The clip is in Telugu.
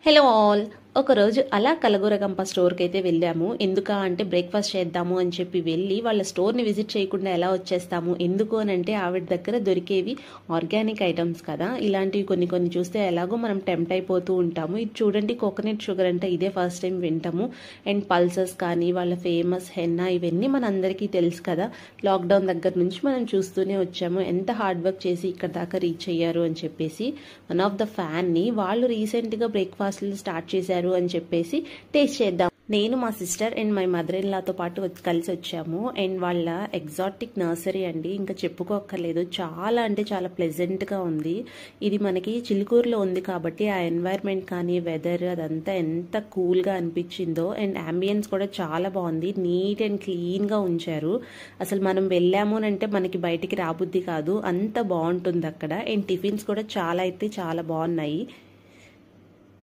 Hello all. ఒకరోజు అలా కలగూరగంప స్టోర్కి అయితే వెళ్ళాము. ఎందుకా అంటే బ్రేక్ఫాస్ట్ చేద్దాము అని చెప్పి వెళ్ళి వాళ్ళ స్టోర్ని విజిట్ చేయకుండా ఎలా వచ్చేస్తాము, ఎందుకు అని అంటే ఆవిడ దగ్గర దొరికేవి ఆర్గానిక్ ఐటమ్స్ కదా. ఇలాంటివి కొన్ని కొన్ని చూస్తే ఎలాగో మనం టెంప్ట్ అయిపోతూ ఉంటాము. ఇది చూడండి, కోకోనట్ షుగర్ అంటే ఇదే ఫస్ట్ టైం వింటాము. అండ్ పల్సెస్ కానీ వాళ్ళ ఫేమస్ హెన్నా ఇవన్నీ మనందరికీ తెలుసు కదా. లాక్డౌన్ దగ్గర నుంచి మనం చూస్తూనే వచ్చాము ఎంత హార్డ్ వర్క్ చేసి ఇక్కడ దాకా రీచ్ అయ్యారు అని చెప్పేసి. వన్ ఆఫ్ ద ఫ్యాన్ని వాళ్ళు రీసెంట్గా బ్రేక్ఫాస్ట్లు స్టార్ట్ చేశారు అని చెప్పేసి టేస్ట్ చేద్దాం. నేను మా sister and my mother in లాతో పాటు కలిసి వచ్చాము. అండ్ వాళ్ళ ఎగ్జాటిక్ నర్సరీ అండి, ఇంకా చెప్పుకోక్కర్లేదు. చాలా అంటే చాలా ప్లెజెంట్గా ఉంది. ఇది మనకి చిలుకూరులో ఉంది కాబట్టి ఆ ఎన్వైర్న్మెంట్ కానీ వెదర్ అదంతా ఎంత కూల్గా అనిపించిందో. అండ్ అంబియన్స్ కూడా చాలా బాగుంది, నీట్ అండ్ క్లీన్గా ఉంచారు. అసలు మనం వెళ్ళాము అంటే మనకి బయటికి రాబుద్ది కాదు, అంత బాగుంటుంది అక్కడ. అండ్ టిఫిన్స్ కూడా చాలా అయితే చాలా బాగున్నాయి.